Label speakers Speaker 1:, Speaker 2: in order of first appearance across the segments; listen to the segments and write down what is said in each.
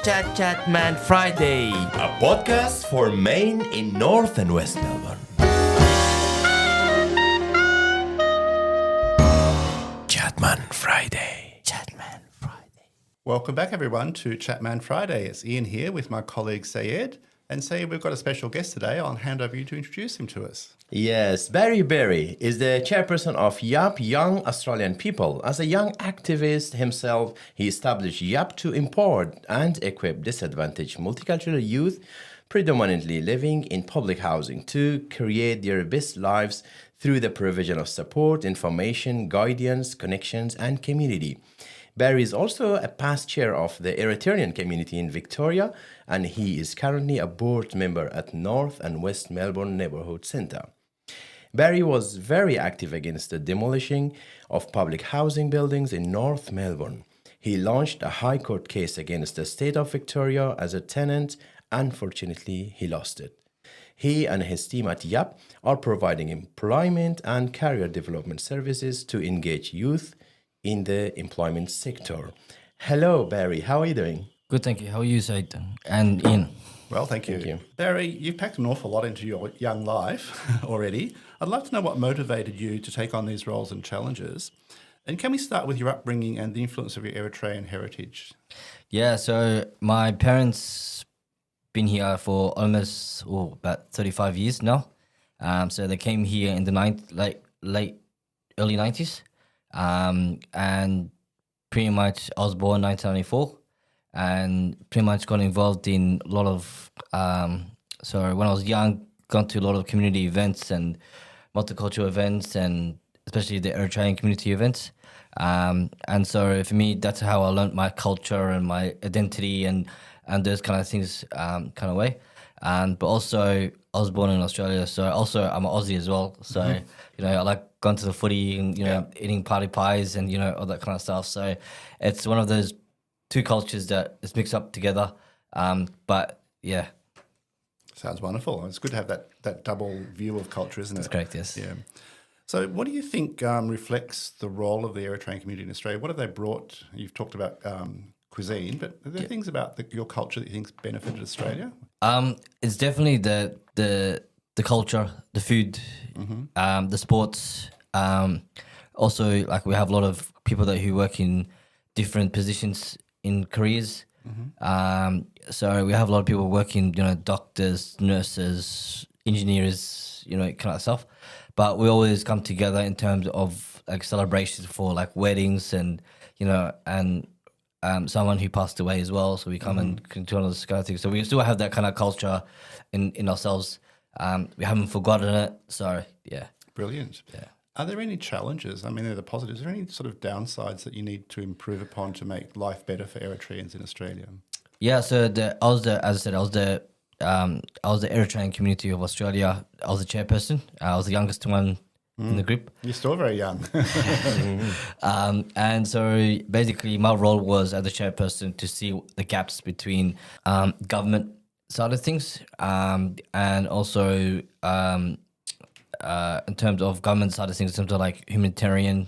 Speaker 1: Chat Man Friday, a podcast for Maine in North and West Melbourne. Chatman Friday. Chatman Friday.
Speaker 2: Welcome back, everyone, to Chatman Friday. It's Ian here with my colleague Sayed. And Sayed, we've got a special guest today. I'll hand over you to introduce him to us.
Speaker 1: Yes, Berih is the chairperson of YAP, Young Australian People. As a young activist himself, he established YAP to empower and equip disadvantaged multicultural youth, predominantly living in public housing, to create their best lives through the provision of support, information, guidance, connections, and community. Berih is also a past chair of the Eritrean community in Victoria, and he is currently a board member at North and West Melbourne Neighbourhood Centre. Berih was very active against the demolition of public housing buildings in North Melbourne. He launched a High Court case against the state of Victoria as a tenant. Unfortunately, he lost it. He and his team at YAP are providing employment and career development services to engage youth in the employment sector. Hello, Berih. How are you doing?
Speaker 3: Good, thank you. How are you, Said? And Ian?
Speaker 2: Well, thank you.
Speaker 1: Thank you.
Speaker 2: Berih, you've packed an awful lot into your young life already. I'd love to know what motivated you to take on these roles and challenges. And can we start with your upbringing and the influence of your Eritrean heritage?
Speaker 3: Yeah, so my parents been here for almost about 35 years now. So they came here in the early 90s. And pretty much I was born in 1994 and pretty much got involved in a lot of, so when I was young, gone to a lot of community events and multicultural events and especially the Eritrean community events. And so for me, that's how I learned my culture and my identity and those kind of things kind of way. But also I was born in Australia, so also I'm an Aussie as well. So, you know, I like going to the footy and, you know, eating party pies and, you know, all that kind of stuff. So it's one of those two cultures that is mixed up together. But yeah.
Speaker 2: Sounds wonderful. It's good to have that double view of culture, isn't it?
Speaker 3: That's correct, yes.
Speaker 2: Yeah. So what do you think reflects the role of the Eritrean community in Australia? What have they brought? You've talked about cuisine, but are there things about your culture that you think's benefited Australia?
Speaker 3: It's definitely the culture, the food, the sports. Also, like we have a lot of people who work in different positions in careers. So we have a lot of people working, you know, doctors, nurses, engineers, you know, kind of stuff. But we always come together in terms of like celebrations for like weddings and, you know, and someone who passed away as well. So we come and do all those kind of things. So we still have that kind of culture in ourselves. We haven't forgotten it. So yeah.
Speaker 2: Brilliant.
Speaker 3: Yeah.
Speaker 2: Are there any challenges? I mean, they're the positives. Are there any sort of downsides that you need to improve upon to make life better for Eritreans in Australia?
Speaker 3: Yeah. So I was the Eritrean community of Australia. I was the chairperson. I was the youngest one in the group.
Speaker 2: You're still very young.
Speaker 3: And so basically my role was as the chairperson to see the gaps between government side of things and also in terms of government side of things, in terms of like humanitarian,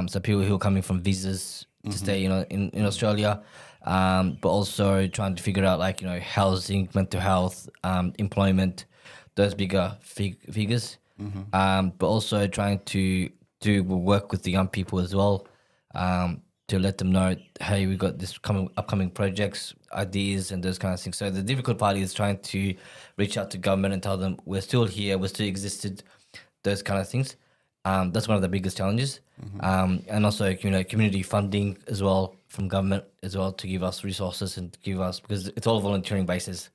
Speaker 3: so people who are coming from visas to stay, you know, in Australia, but also trying to figure out like, you know, housing, mental health, employment, those bigger figures. But also trying to work with the young people as well, to let them know, hey, we've got this upcoming projects, ideas, and those kind of things. So the difficult part is trying to reach out to government and tell them we're still here, we're still existed, those kind of things. That's one of the biggest challenges. And also, you know, community funding as well from government as well to give us resources and to give us, because it's all volunteering basis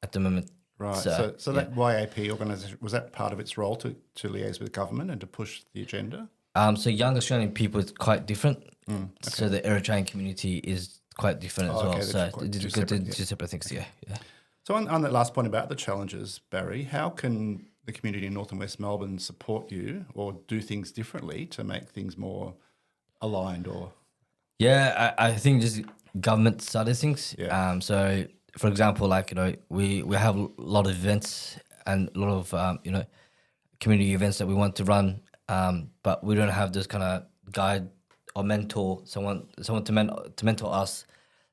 Speaker 3: at the moment.
Speaker 2: Right. So that YAP organisation, was that part of its role to liaise with government and to push the agenda?
Speaker 3: So young Australian people is quite different. So the Eritrean community is quite different as well. So two separate things, yeah.
Speaker 2: So on that last point about the challenges, Berih, how can the community in North and West Melbourne support you or do things differently to make things more aligned or?
Speaker 3: Yeah, I think just government side of things.
Speaker 2: Yeah.
Speaker 3: So for example, like, you know, we have a lot of events and a lot of, you know, community events that we want to run, but we don't have this kind of guide or mentor, someone to mentor us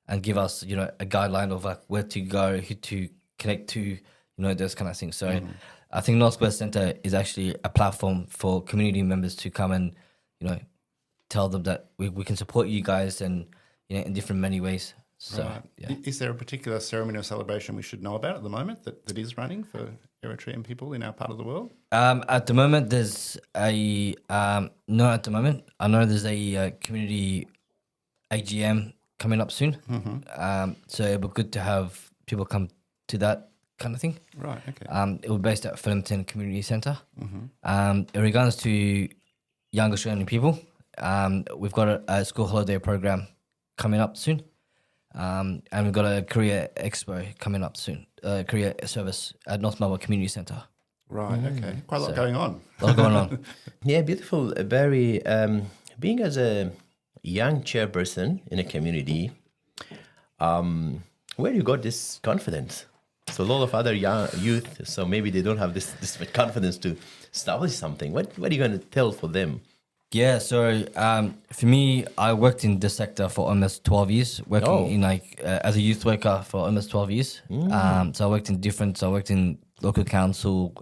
Speaker 3: and give us, a guideline of like where to go, who to connect to, those kind of things. So I think North West Centre is actually a platform for community members to come and, tell them that we can support you guys and, in different many ways. So,
Speaker 2: Right.
Speaker 3: yeah.
Speaker 2: Is there a particular ceremony or celebration we should know about at the moment that is running for Eritrean people in our part of the world?
Speaker 3: At the moment, there's no, at the moment, I know there's a community AGM coming up soon. So it'd be good to have people come to that kind of thing.
Speaker 2: Right, okay.
Speaker 3: It will be based at Flemington Community Centre. In regards to young Australian people, we've got a school holiday program coming up soon. And we've got a career expo coming up soon, career service at North Melbourne Community Centre.
Speaker 2: Right, okay. Quite a lot going on.
Speaker 3: A lot going on.
Speaker 1: Yeah, beautiful. Very being as a young chairperson in a community, where you got this confidence? So a lot of other young youth, so maybe they don't have this much confidence to establish something. What are you going to tell for them?
Speaker 3: Yeah, so for me, I worked in this sector for almost 12 years, working in as a youth worker for almost 12 years. So I worked I worked in local council,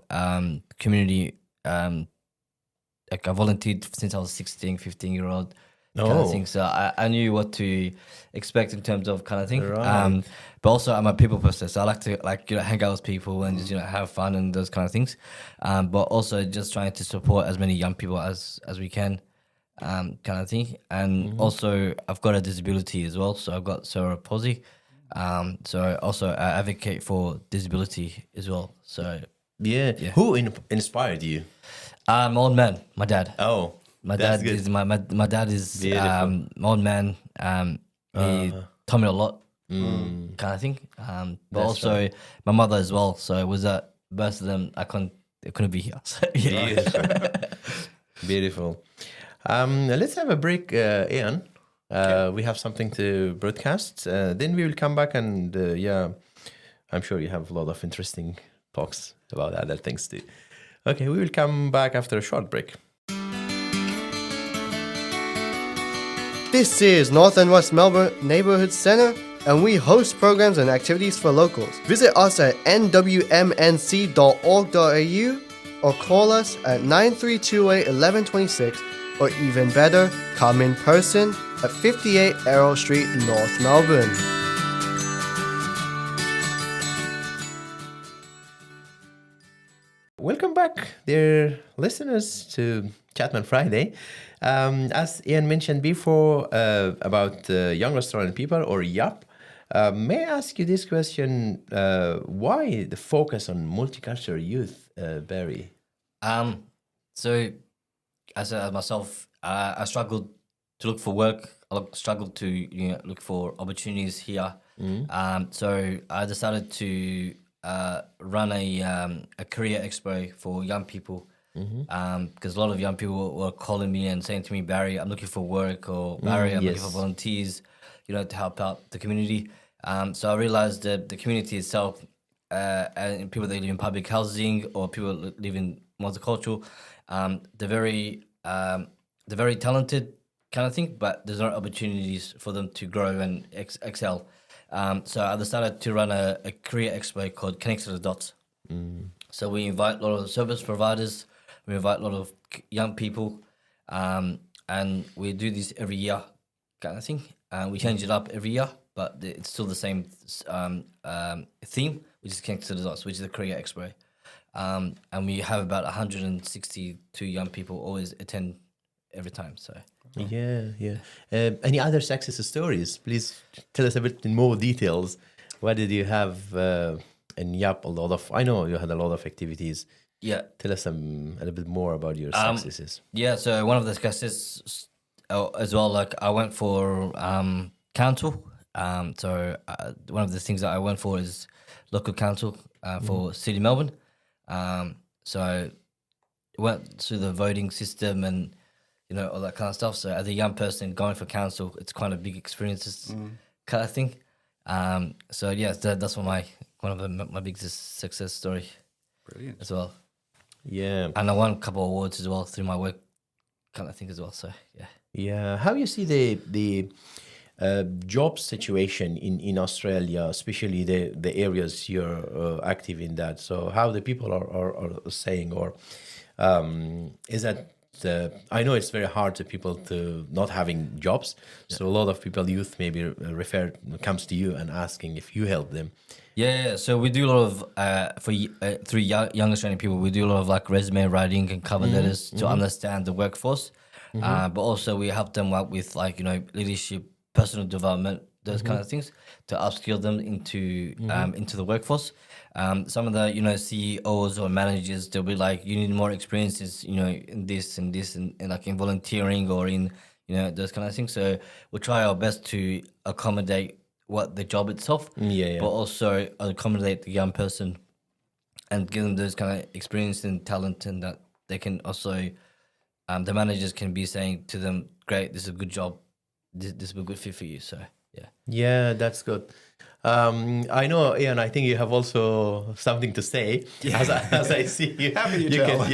Speaker 3: community, like I volunteered since I was 16, 15-year-old kind of thing. So I knew what to expect in terms of kind of thing.
Speaker 1: Right.
Speaker 3: But also I'm a people person, so I like to hang out with people and just have fun and those kind of things. But also just trying to support as many young people as we can, kind of thing. And also I've got a disability as well, so I've got cerebral palsy. So also I advocate for disability as well. So
Speaker 1: Yeah. Who inspired you?
Speaker 3: my old man, my dad.
Speaker 1: Oh,
Speaker 3: My
Speaker 1: that's
Speaker 3: dad
Speaker 1: good.
Speaker 3: is my dad is
Speaker 1: Beautiful.
Speaker 3: my old man. He taught me a lot, kind of thing. But
Speaker 1: That's
Speaker 3: also my mother as well. So it was that both of them. I couldn't be here. So, yeah.
Speaker 1: Beautiful. Beautiful. Let's have a break, Ian. We have something to broadcast. Then we will come back and I'm sure you have a lot of interesting talks about other things too. Okay, we will come back after a short break.
Speaker 4: This is North and West Melbourne Neighbourhood Centre, and we host programs and activities for locals. Visit us at nwmnc.org.au or call us at 9328 1126, or even better, come in person at 58 Errol Street, North Melbourne.
Speaker 1: Welcome back, dear listeners, to Chatman Friday. As Ian mentioned before about young Australian people, or YAP, may I ask you this question? Why the focus on multicultural youth, Berih?
Speaker 3: So as myself, I struggled to look for work. I struggled to look for opportunities here. So I decided to run a career expo for young people. Because a lot of young people were calling me and saying to me, Barry, I'm looking for work, or Barry, I'm looking for volunteers, to help out the community. So I realized that the community itself, and people that live in public housing or people that live in multicultural, they're very talented kind of thing, but there's no opportunities for them to grow and excel. So I decided to run a career expo called Connect to the Dots. So we invite a lot of service providers, we invite a lot of young people, and we do this every year kind of thing. We change it up every year, but it's still the same theme, which is Connect to the Dots, which is the career expo. And we have about 162 young people always attend every time. So
Speaker 1: Yeah. Any other success stories? Please tell us a bit in more details. What did you have in YAP? I know you had a lot of activities.
Speaker 3: yeah.
Speaker 1: Tell us a little bit more about your successes.
Speaker 3: Yeah, so one of the successes as well, like I went for council. So one of the things that I went for is local council for City Melbourne. So I went through the voting system and all that kind of stuff. So as a young person going for council, it's quite a big experiences kind of thing. So yeah, that's one of my biggest success story.
Speaker 2: Brilliant.
Speaker 3: As well.
Speaker 1: Yeah.
Speaker 3: And I won a couple of awards as well through my work kind of thing as well. So yeah.
Speaker 1: Yeah. How you see the job situation in Australia, especially the areas you're active in that. So how the people are saying, or is that I know it's very hard to people to not having jobs. So a lot of people, youth maybe comes to you and asking if you help them.
Speaker 3: Yeah, so we do a lot of through young Australian people. We do a lot of like resume writing and cover letters to understand the workforce, but also we help them out with like leadership, personal development, those kind of things to upskill them into the workforce. Some of the CEOs or managers, they'll be like, you need more experiences in this and this and like in volunteering or in those kind of things. So we'll try our best to accommodate what the job itself, but also accommodate the young person and give them those kind of experience and talent, and that they can also, the managers can be saying to them, great, this is a good job, this will be a good fit for you. So
Speaker 1: yeah, that's good. I know, Ian, I think you have also something to say. As I see you.
Speaker 2: Happy you
Speaker 1: can,
Speaker 2: tell.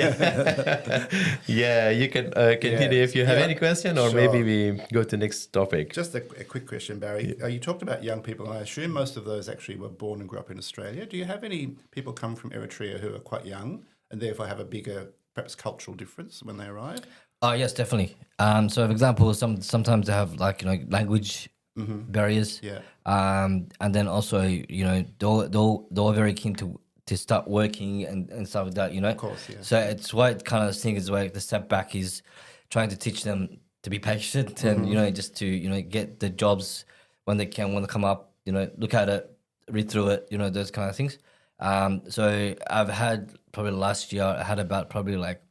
Speaker 1: you can continue if you have any question, or maybe we go to next topic.
Speaker 2: Just a quick question, Barry. You talked about young people, and I assume most of those actually were born and grew up in Australia. Do you have any people come from Eritrea who are quite young and therefore have a bigger, perhaps, cultural difference when they arrive?
Speaker 3: Yes, definitely. So, for example, sometimes they have like language barriers. And then also they're very keen to start working and stuff like that.
Speaker 2: Of course, yeah.
Speaker 3: So it's why it kind of thing is like the step back is trying to teach them to be patient and just to get the jobs when they come up. Look at it, read through it. Those kind of things. So I've had probably last year I had about probably like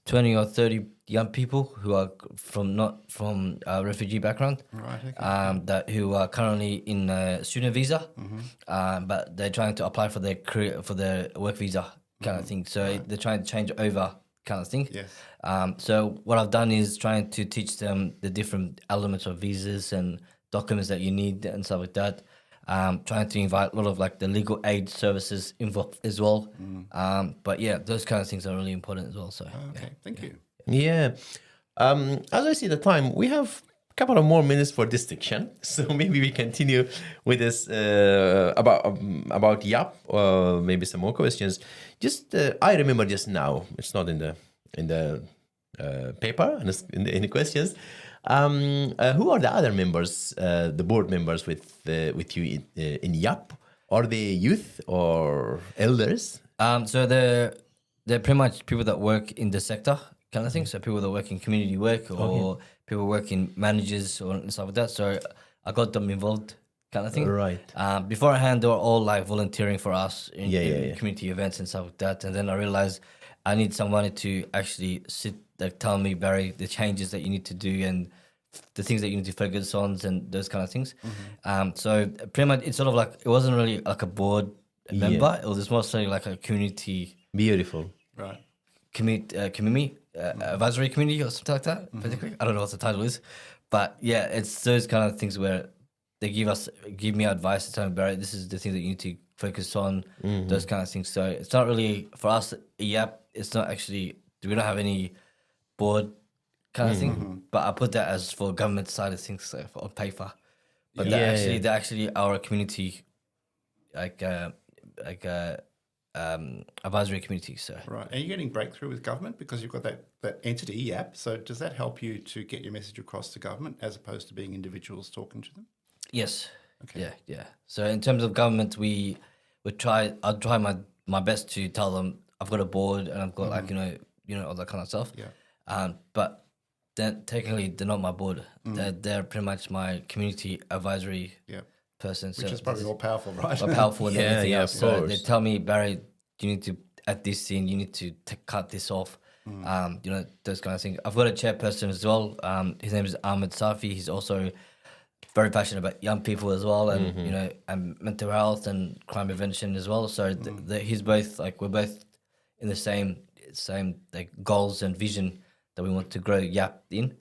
Speaker 3: 20 or 30 young people who are not from refugee background,
Speaker 2: right? Okay.
Speaker 3: Who are currently in a student visa, but they're trying to apply for their work visa kind of thing. So they're trying to change over kind of thing.
Speaker 2: Yes.
Speaker 3: So what I've done is trying to teach them the different elements of visas and documents that you need and stuff like that. Trying to invite a lot of like the legal aid services involved as well. But yeah, those kind of things are really important as well. So
Speaker 2: okay, thank you.
Speaker 1: Yeah. As I see the time, we have a couple of more minutes for distinction. So maybe we continue with this about YAP, or maybe some more questions. Just I remember just now, it's not in the paper and in the questions. Who are the other members, the board members with you in YAP? Are they youth or elders?
Speaker 3: So they're pretty much people that work in the sector kind of thing. So people that work in community work or people work in managers or stuff like that. So I got them involved kind of thing.
Speaker 1: Right.
Speaker 3: Beforehand, they were all like volunteering for us in community events and stuff like that. And then I realized I need somebody to actually tell me, Barry, the changes that you need to do and the things that you need to focus on and those kind of things. So pretty much it's sort of like, it wasn't really like a board member. It was mostly like a community.
Speaker 1: Beautiful.
Speaker 2: Right.
Speaker 3: Community advisory community or something like that. I don't know what the title is, but yeah, it's those kind of things where they give me advice to tell me, Barry, this is the thing that you need to focus on, those kind of things. So it's not really for us. It's not actually, we don't have any board kind of thing, but I put that as for government side of things, so on paper. But they're actually our community, advisory community. So
Speaker 2: right, and you're getting breakthrough with government because you've got that entity YAP. So does that help you to get your message across to government as opposed to being individuals talking to them?
Speaker 3: Yes.
Speaker 2: Okay.
Speaker 3: Yeah. So in terms of government, I'll try my best to tell them I've got a board and I've got like all that kind of stuff.
Speaker 2: Yeah.
Speaker 3: But then technically they're not my board. They're pretty much my community advisory person.
Speaker 2: Which is probably more powerful, right?
Speaker 3: More powerful than anything else.
Speaker 1: Of
Speaker 3: So
Speaker 1: course.
Speaker 3: they tell me, Barry, you need to add this scene, you need to cut this off. Those kind of things. I've got a chairperson as well. His name is Ahmed Safi. He's also very passionate about young people as well, and and mental health and crime prevention as well. So he's both like, we're both in the same like goals and vision that we want to grow YAP in.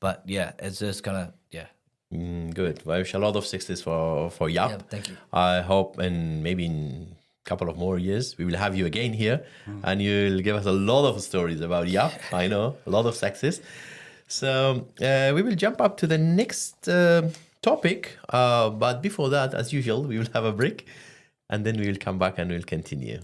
Speaker 3: But yeah, it's just kind of
Speaker 1: Good. I wish a lot of success for YAP.
Speaker 3: Yeah, thank you.
Speaker 1: I hope, and maybe in a couple of more years, we will have you again here, and you'll give us a lot of stories about YAP. I know, a lot of success. So we will jump up to the next topic. But before that, as usual, we will have a break and then we will come back and we'll continue.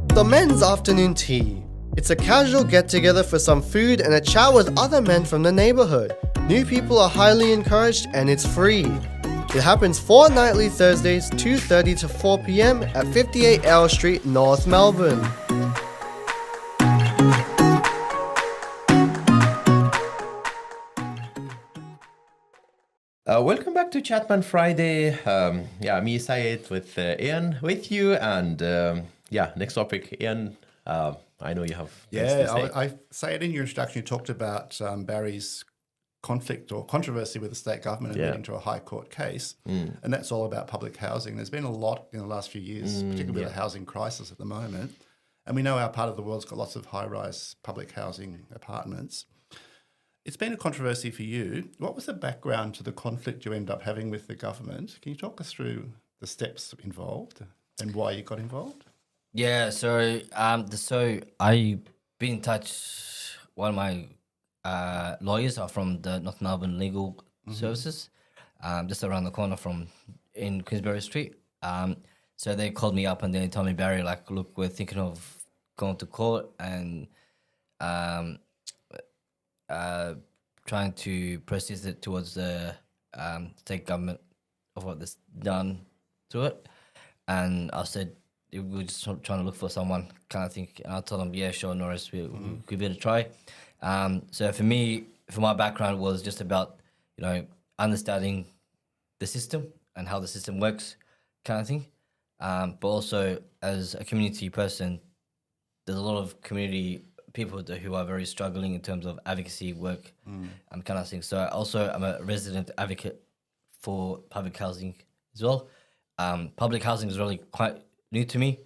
Speaker 4: The men's afternoon tea. It's a casual get-together for some food and a chat with other men from the neighborhood. New people are highly encouraged and it's free. It happens fortnightly Thursdays, 2:30 to 4 p.m. at 58 Errol Street, North Melbourne.
Speaker 1: Welcome back to Chatman Friday. Me, Syed, with Ian with you. And next topic, Ian. I know you have.
Speaker 2: I say it in your introduction. You talked about Berih's conflict or controversy with the state government and leading to a high court case, and that's all about public housing. There's been a lot in the last few years, particularly with the housing crisis at the moment, and we know our part of the world's got lots of high-rise public housing apartments. It's been a controversy for you. What was the background to the conflict you ended up having with the government? Can you talk us through the steps involved and why you got involved?
Speaker 3: Yeah, so I've been in touch. One of my lawyers are from the North Melbourne Legal Services, just around the corner from in Queensberry Street. So they called me up and they told me, Barry, like, look, we're thinking of going to court and trying to process it towards the state government of what this done to it. And I said, we were just trying to look for someone kind of thing. And I told them, yeah, sure, Norris, we better try. So for me, for my background was just about, understanding the system and how the system works kind of thing. But also as a community person, there's a lot of community people who are very struggling in terms of advocacy work and kind of thing. So also I'm a resident advocate for public housing as well. Public housing is really quite new to me.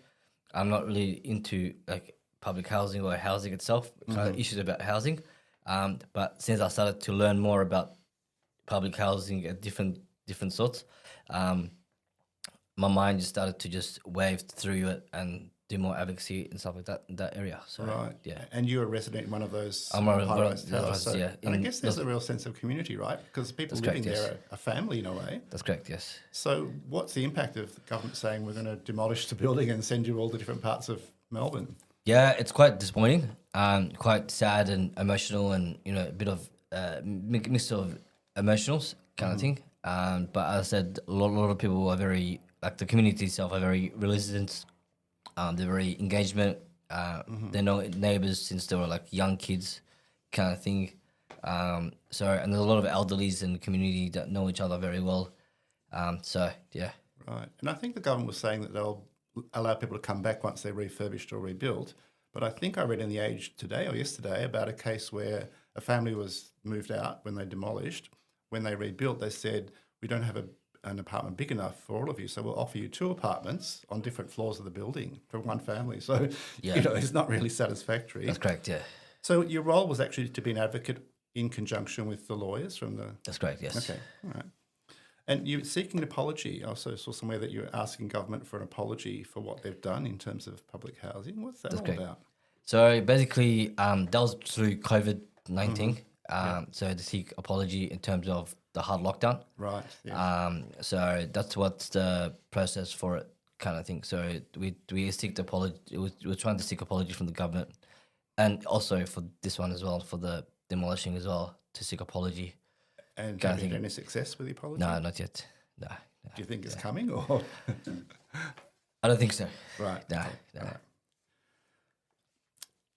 Speaker 3: I'm not really into like public housing or housing itself, kind of issues about housing. But since I started to learn more about public housing at different sorts, my mind just started to just wave through it and do more advocacy and stuff like that in that area. So,
Speaker 2: right.
Speaker 3: Yeah.
Speaker 2: And you're a resident in one of those
Speaker 3: I'm
Speaker 2: high-rise towers. So,
Speaker 3: yeah.
Speaker 2: and I guess there's a real sense of community, right? Because people living there are a family in a way.
Speaker 3: That's correct, yes.
Speaker 2: So what's the impact of the government saying we're going to demolish the building and send you all the different parts of Melbourne?
Speaker 3: Yeah, it's quite disappointing, quite sad and emotional and, a bit of mix of emotionals kind of thing. But as I said, a lot of people are very, like the community itself are very resilient. They're very engagement. They know neighbours since they were like young kids kind of thing. And there's a lot of elderlies in the community that know each other very well. Yeah.
Speaker 2: Right. And I think the government was saying that they'll allow people to come back once they're refurbished or rebuilt. But I think I read in The Age today or yesterday about a case where a family was moved out when they demolished. When they rebuilt, they said, we don't have an apartment big enough for all of you, so we'll offer you 2 apartments on different floors of the building for one family. So, it's not really satisfactory.
Speaker 3: That's correct, yeah.
Speaker 2: So your role was actually to be an advocate in conjunction with the lawyers from the...
Speaker 3: That's correct, yes.
Speaker 2: Okay, all right. And you're seeking an apology. I also saw somewhere that you're asking government for an apology for what they've done in terms of public housing. What's that all about? So
Speaker 3: basically, that was through COVID-19. So to seek apology in terms of the hard lockdown.
Speaker 2: Right. Yeah.
Speaker 3: So that's what's the process for it kind of thing. So we seek the apology. We're trying to seek apology from the government, and also for this one as well, for the demolishing as well, to seek apology.
Speaker 2: And have you had any success with the apology?
Speaker 3: No, not yet. No.
Speaker 2: Do you think it's coming or?
Speaker 3: I don't think so.
Speaker 2: Right.
Speaker 3: No.
Speaker 2: Right.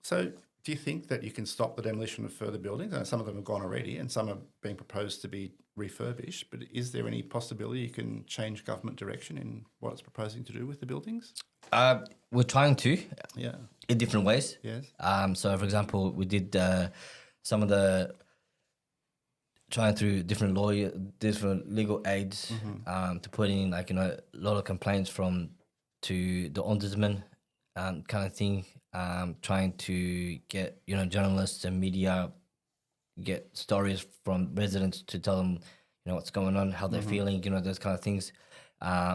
Speaker 2: So do you think that you can stop the demolition of further buildings? I know some of them have gone already and some are being proposed to be refurbished, but is there any possibility you can change government direction in what it's proposing to do with the buildings?
Speaker 3: We're trying to.
Speaker 2: Yeah.
Speaker 3: In different ways.
Speaker 2: Yes.
Speaker 3: So, for example, we did some of the trying through different legal aids to put in, like, a lot of complaints to the ombudsman kind of thing, trying to get, journalists and media, get stories from residents to tell them, what's going on, how they're feeling, those kind of things.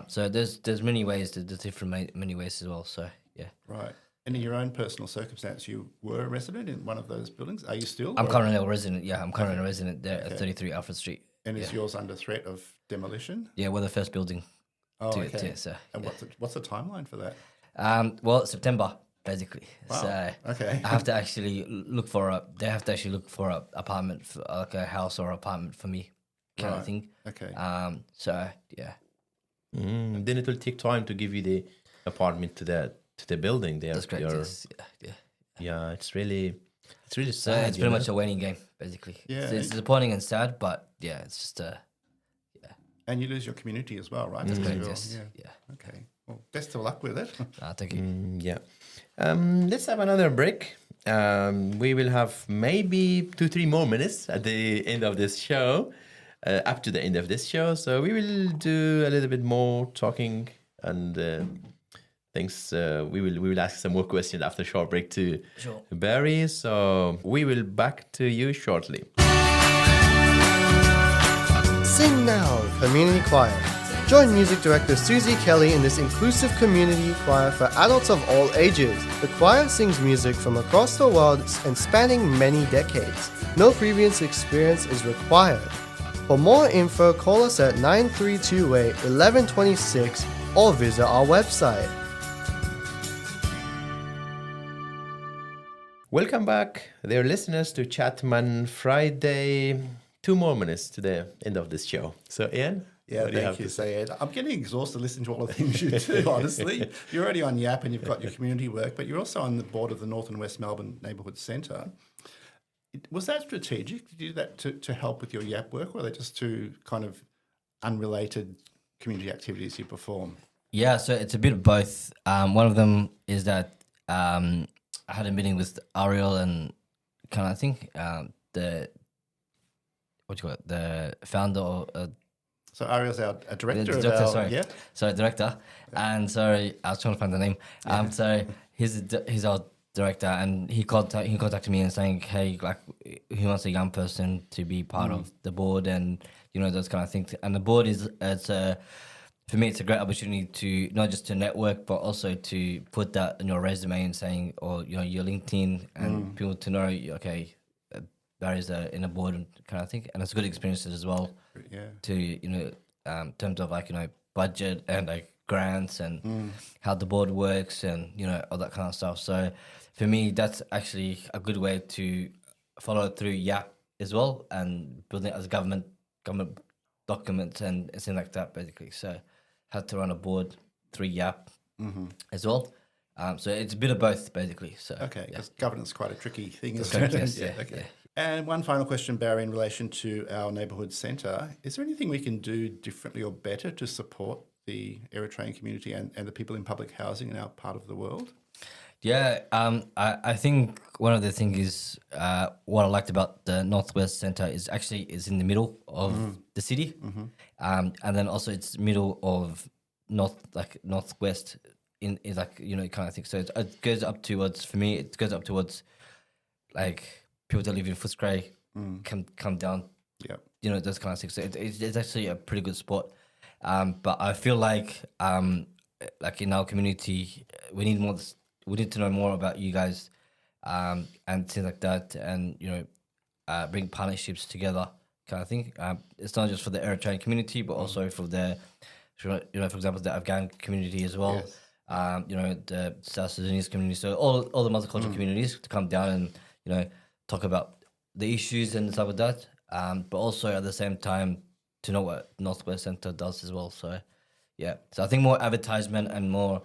Speaker 3: So there's many ways, there's different many ways as well. So Yeah.
Speaker 2: Right. And in your own personal circumstance, you were a resident in one of those buildings. Are you still?
Speaker 3: I'm
Speaker 2: or-
Speaker 3: currently a resident. Yeah, I'm currently a resident there at
Speaker 2: Okay.
Speaker 3: 33 Alfred Street.
Speaker 2: And is yours under threat of demolition?
Speaker 3: Yeah, we're the first building.
Speaker 2: Oh,
Speaker 3: to
Speaker 2: okay.
Speaker 3: it, so,
Speaker 2: And what's the timeline for that?
Speaker 3: Well, September basically.
Speaker 2: Wow.
Speaker 3: So
Speaker 2: Okay.
Speaker 3: I have to actually look for a. They have to actually look for a apartment, for, like a house or apartment for me, kind of
Speaker 2: Right.
Speaker 3: thing.
Speaker 2: Okay.
Speaker 3: So yeah.
Speaker 1: Then it will take time to give you the apartment to the building. There,
Speaker 3: That's correct. Yes. Yeah.
Speaker 1: Yeah, it's really
Speaker 3: So
Speaker 1: sad.
Speaker 3: it's
Speaker 1: you
Speaker 3: pretty
Speaker 1: know?
Speaker 3: much a waiting game, basically.
Speaker 2: Yeah.
Speaker 3: So it's disappointing and sad, but yeah, it's just
Speaker 2: And you lose your community as well, right?
Speaker 3: that's
Speaker 2: Because
Speaker 3: correct.
Speaker 2: you're-
Speaker 3: Yes. Yeah.
Speaker 2: Okay. Well, best of luck with it.
Speaker 3: Thank you.
Speaker 1: Yeah. Let's have another break. We will have maybe 2-3 more minutes at the end of this show, up to the end of this show. So we will do a little bit more talking and things. We will ask some more questions after a short break to
Speaker 3: Sure.
Speaker 1: Berih. So we will back to you shortly.
Speaker 4: Sing Now Community Choir. Join music director Susie Kelly in this inclusive community choir for adults of all ages. The choir sings music from across the world and spanning many decades. No previous experience is required. For more info, call us at 9328 1126 or visit our website.
Speaker 1: Welcome back, dear listeners, to Chatman Friday. 2 more minutes to the end of this show. So, Ian?
Speaker 2: Yeah,
Speaker 1: what do
Speaker 2: thank you, Sayed. I'm getting exhausted listening to all the things you do, honestly. You're already on YAP and you've got your community work, but you're also on the board of the North and West Melbourne Neighbourhood Centre. Was that strategic? Did you do that to help with your YAP work, or are they just two kind of unrelated community activities you perform?
Speaker 3: Yeah, so it's a bit of both. One of them is that I had a meeting with Ariel and kind of think the founder or
Speaker 2: So Ariel's our director of
Speaker 3: director,
Speaker 2: our...
Speaker 3: sorry.
Speaker 2: Yeah?
Speaker 3: Sorry, director. And sorry, I was trying to find the name. So he's our director, and he contacted me and saying, hey, like he wants a young person to be part of the board, and those kind of things. And the board for me, it's a great opportunity to not just to network, but also to put that in your resume and saying, or your LinkedIn, and people to know, okay, Barry's in a board kind of thing, and it's good experiences as well.
Speaker 2: Yeah.
Speaker 3: To in terms of budget and grants and how the board works and all that kind of stuff. So for me, that's actually a good way to follow through YAP as well, and building it as government documents and things like that, basically. So had to run a board through YAP as well. So it's a bit of both, basically. So
Speaker 2: Okay, because governance is quite a tricky thing,
Speaker 3: That's
Speaker 2: isn't it?
Speaker 3: correct, yes,
Speaker 2: Okay.
Speaker 3: yeah.
Speaker 2: And one final question, Barry, in relation to our neighbourhood centre. Is there anything we can do differently or better to support the Eritrean community and the people in public housing in our part of the world?
Speaker 3: Yeah, I think one of the things is what I liked about the Northwest Centre is actually is in the middle of the city, and then also it's middle of northwest in kind of thing. So it goes up towards, for me, it goes up towards people that live in Footscray come down.
Speaker 2: Yeah.
Speaker 3: Those kind of things. So it's actually a pretty good spot. But I feel like in our community, we need more. We need to know more about you guys, and things like that, and bring partnerships together, kind of thing. It's not just for the Eritrean community, but also for the, for example, the Afghan community as well.
Speaker 2: Yes.
Speaker 3: The South Sudanese community. So all the multicultural communities to come down and talk about the issues and stuff like that. But also at the same time to know what Northwest Centre does as well. So yeah, so I think more advertisement and more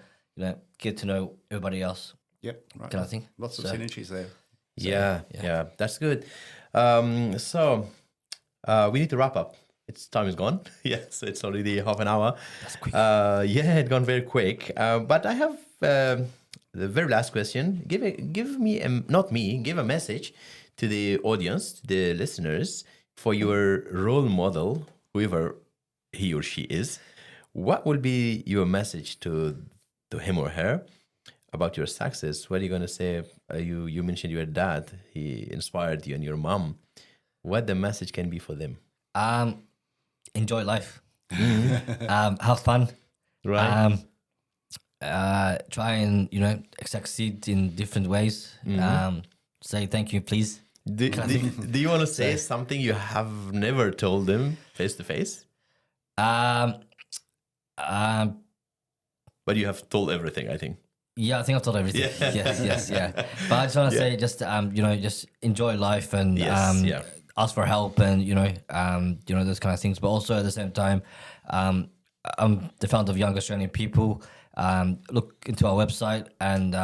Speaker 3: get to know everybody else.
Speaker 2: Yep. Right.
Speaker 3: Kind of thing.
Speaker 2: Lots of
Speaker 3: So-
Speaker 2: synergies there.
Speaker 1: Yeah, that's good. So we need to wrap up. Time is gone. Yeah, so it's already half an hour.
Speaker 3: That's quick.
Speaker 1: Yeah, it gone very quick. But I have the very last question. Give a message to the audience, the listeners, for your role model, whoever he or she is. What will be your message to him or her about your success? What are you going to say? You mentioned your dad. He inspired you, and your mom. What the message can be for them?
Speaker 3: Enjoy life. Have fun.
Speaker 1: Right.
Speaker 3: try and succeed in different ways. Say thank you, please.
Speaker 1: Do you want to say something you have never told them face to face? But you have told everything, I think.
Speaker 3: Yeah, I think I've told everything.
Speaker 1: Yeah.
Speaker 3: Yes. But I just want to say, just enjoy life and ask for help and those kind of things. But also at the same time, I'm the founder of Young Australian People. Look into our website and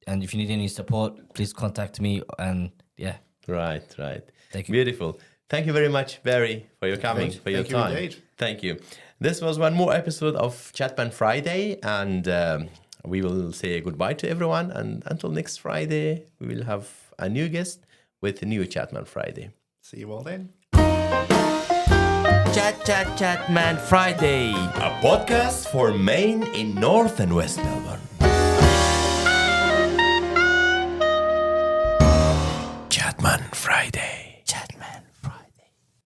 Speaker 3: and if you need any support, please contact me. And
Speaker 1: Right.
Speaker 3: Thank you.
Speaker 1: Beautiful. Thank you very much, Berih, for your coming, for your
Speaker 2: Thank you
Speaker 1: time.
Speaker 2: indeed.
Speaker 1: Thank you. This was one more episode of Chatman Friday, and we will say goodbye to everyone. And until next Friday, we will have a new guest with a new Chatman Friday.
Speaker 2: See you all then.
Speaker 1: Chatman Friday, a podcast for Maine in North and West Melbourne. Chatman Friday.